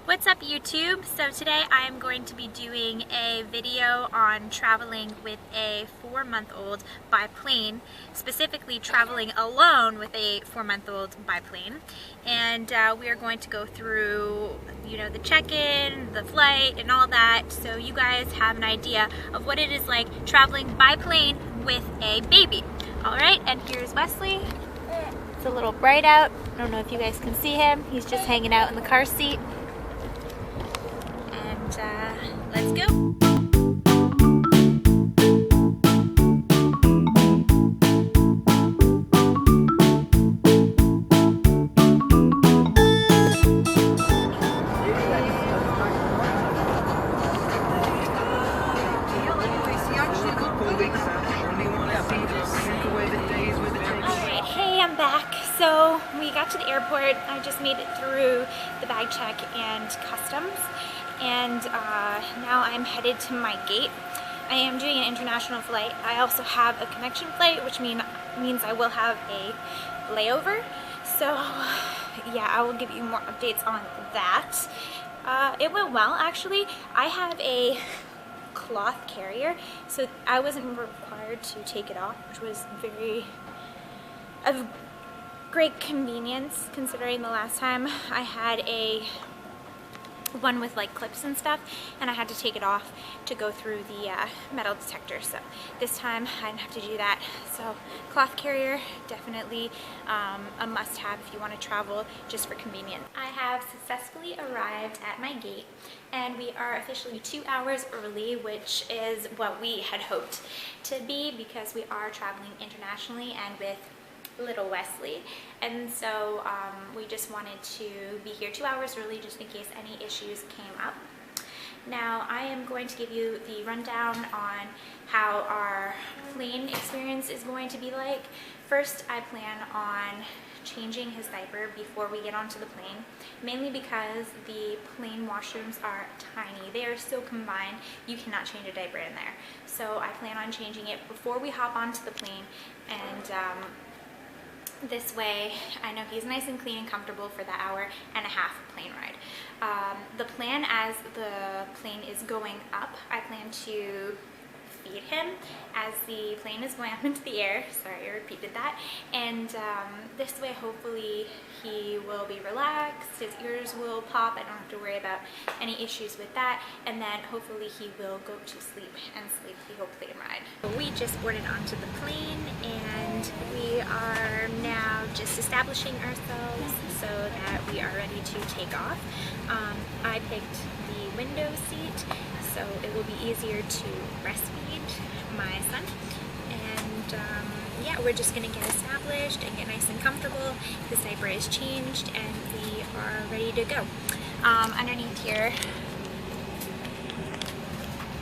What's up YouTube? So today I am going to be doing a video on traveling with a 4-month-old by plane, specifically traveling alone with a 4-month-old by plane. And we are going to go through, the check-in, the flight, and all that, so you guys have an idea of what it is like traveling by plane with a baby. Alright, and here's Wesley. It's a little bright out. I don't know if you guys can see him. He's just hanging out in the car seat. Let's go. Alright, hey, I'm back. So we got to the airport. I just made it through the bag check and customs. And now I'm headed to my gate. I am doing an international flight. I also have a connection flight, which means I will have a layover. So yeah, I will give you more updates on that. It went well, actually. I have a cloth carrier, so I wasn't required to take it off, which was of great convenience, considering the last time I had a one with like clips and stuff, and I had to take it off to go through the metal detector. So this time I didn't have to do that. So cloth carrier, definitely a must-have if you want to travel just for convenience. I have successfully arrived at my gate, and we are officially 2 hours early, which is what we had hoped to be because we are traveling internationally and with little Wesley, and so we just wanted to be here 2 hours early just in case any issues came up. Now I am going to give you the rundown on how our plane experience is going to be like. First, I plan on changing his diaper before we get onto the plane, mainly because the plane washrooms are tiny. They are so combined, you cannot change a diaper in there. So I plan on changing it before we hop onto the plane, and this way I know he's nice and clean and comfortable for the hour-and-a-half plane ride. The plan as the plane is going up, I plan to feed him as the plane is going up into the air. Sorry, I repeated that. And this way hopefully he will be relaxed, his ears will pop, I don't have to worry about any issues with that, and then hopefully he will go to sleep and sleep the whole plane ride. We just boarded onto the plane, and we are now just establishing ourselves so that we are ready to take off. I picked the window seat, so it will be easier to breastfeed my son. And yeah, we're just gonna get established and get nice and comfortable. This diaper is changed and we are ready to go. Underneath here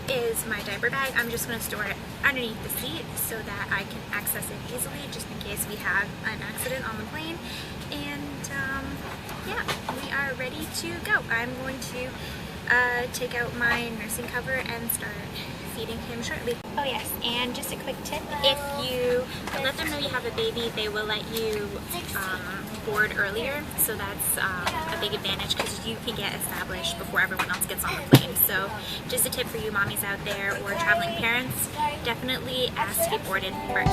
is my diaper bag. I'm just gonna store it underneath the seat so that I can access it easily just in case we have an accident on the plane. And yeah, we are ready to go. I'm going to take out my nursing cover and start feeding him shortly. Oh yes, and just a quick tip, if you let them know you have a baby, they will let you board earlier, so that's a big advantage because you can get established before everyone else gets on the plane. So just a tip for you mommies out there or traveling parents, definitely ask to get boarded first.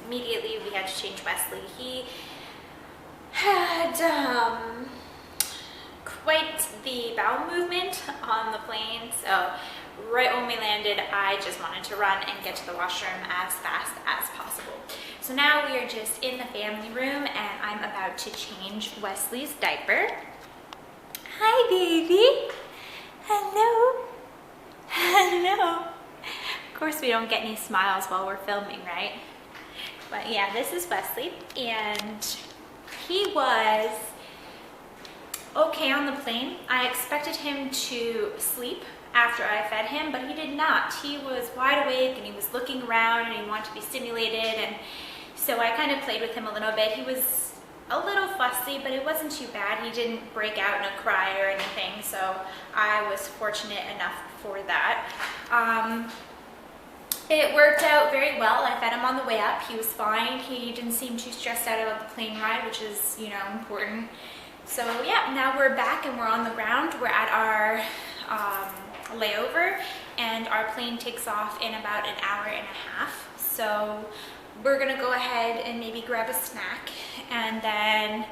Immediately we had to change Wesley. He had quite the bowel movement on the plane, so right when we landed I just wanted to run and get to the washroom as fast as possible. So now we are just in the family room and I'm about to change Wesley's diaper. Hi, baby. Hello. Hello. Of course, we don't get any smiles while we're filming, right? But yeah, this is Wesley, and he was okay on the plane. I expected him to sleep after I fed him, but he did not. He was wide awake and he was looking around and he wanted to be stimulated, and so I kind of played with him a little bit. He was a little fussy, but it wasn't too bad. He didn't break out in a cry or anything, so I was fortunate enough for that. It worked out very well. I fed him on the way up. He was fine. He didn't seem too stressed out about the plane ride, which is, you know, important. So yeah, now we're back and we're on the ground. We're at our layover, and our plane takes off in about an hour and a half. So we're gonna go ahead and maybe grab a snack and then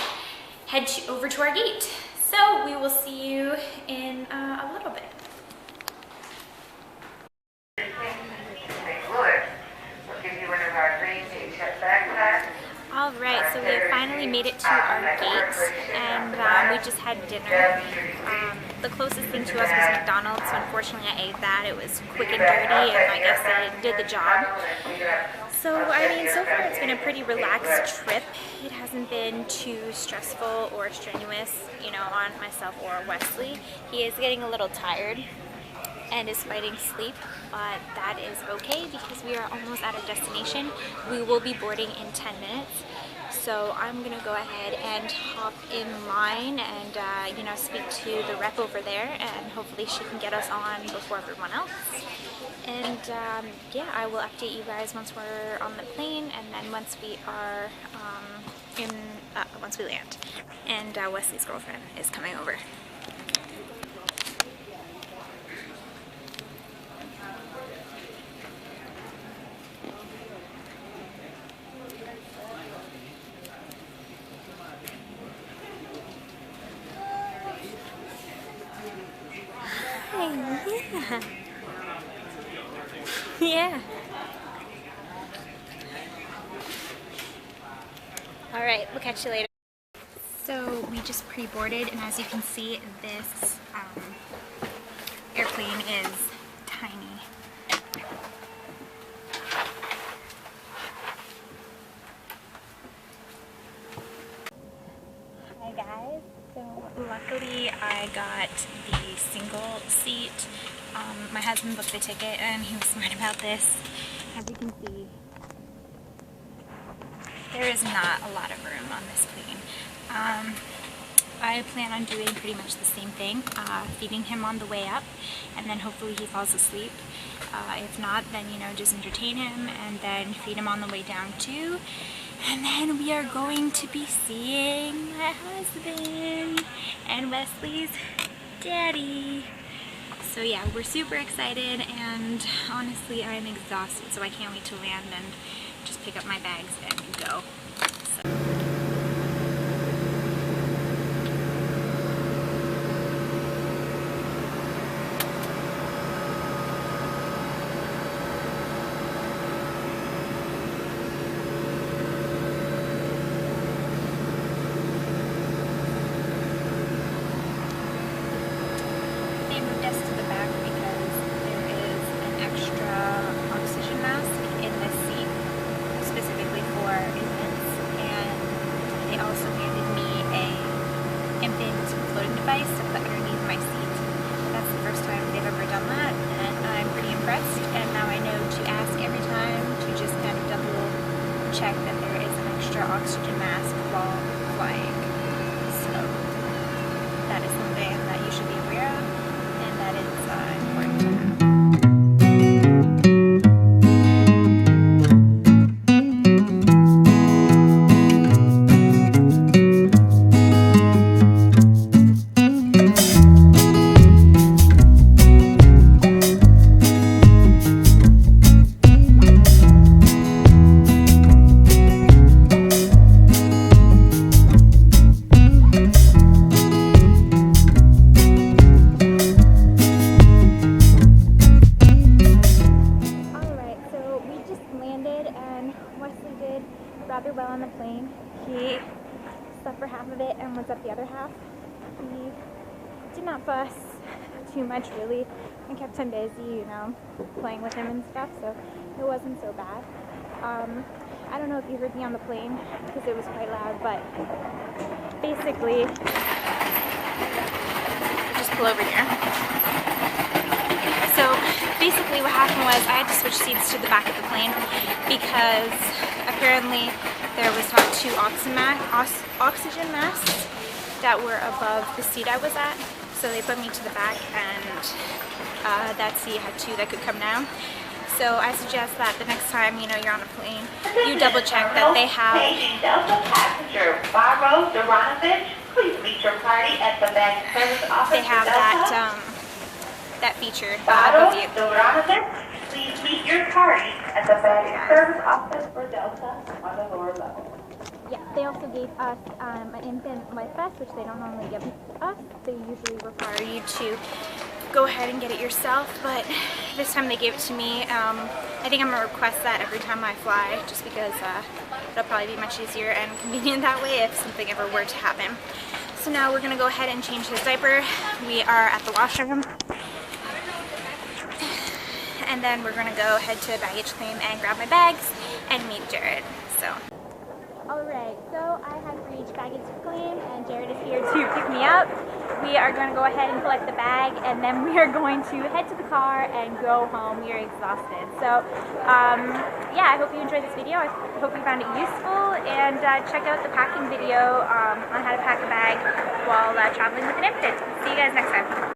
head over to our gate. So we will see you in a little bit. All right, so we have finally made it to our gate, and we just had dinner. The closest thing to us was McDonald's, so unfortunately I ate that. It was quick and dirty, and I guess it did the job. So, I mean, so far it's been a pretty relaxed trip. It hasn't been too stressful or strenuous, you know, on myself or Wesley. He is getting a little tired and is fighting sleep, but that is okay because we are almost at our destination. We will be boarding in 10 minutes. So I'm gonna go ahead and hop in line and you know, speak to the rep over there, and hopefully she can get us on before everyone else. And yeah, I will update you guys once we're on the plane, and then once we are once we land. And Wesley's girlfriend is coming over. Yeah. Yeah. All right, we'll catch you later. So we just pre-boarded, and as you can see, this airplane is tiny. Hi guys. So luckily I got the single seat. My husband booked the ticket and he was smart about this. As you can see, there is not a lot of room on this plane. I plan on doing pretty much the same thing, feeding him on the way up, and then hopefully he falls asleep. If not, then, you know, just entertain him and then feed him on the way down too. And then we are going to be seeing my husband and Wesley's daddy. So yeah, we're super excited, and honestly I'm exhausted, so I can't wait to land and just pick up my bags and go. To put underneath my seat. That's the first time they've ever done that, and I'm pretty impressed. And now I know to ask every time to just kind of double check that there is an extra oxygen mask while flying. So that is something that you should be aware of, and that is important to have. Sam was at the other half. He did not fuss too much really and kept him busy, you know, playing with him and stuff, so it wasn't so bad. I don't know if you heard me on the plane because it was quite loud, but basically, just pull over here. So basically what happened was I had to switch seats to the back of the plane because apparently there was not two oxygen masks that were above the seat I was at. So they put me to the back, and that seat had two that could come down. So I suggest that the next time, you know, you're on a plane, you double check that they have. Delta passenger 4MONTHS, please meet your party at the back service office. They have that feature above you. Please meet your party at the back service office for Delta on the lower level. Yeah, they also gave us an infant life vest, which they don't normally give us. They usually require you to go ahead and get it yourself, but this time they gave it to me. I think I'm going to request that every time I fly, just because it'll probably be much easier and convenient that way if something ever were to happen. So now we're going to go ahead and change his diaper. We are at the washroom. And then we're going to go head to baggage claim and grab my bags and meet Jared. So. Alright, so I have reached baggage claim and Jared is here to pick me up. We are going to go ahead and collect the bag, and then we are going to head to the car and go home. We are exhausted. So yeah, I hope you enjoyed this video. I hope you found it useful, and check out the packing video on how to pack a bag while traveling with an infant. See you guys next time.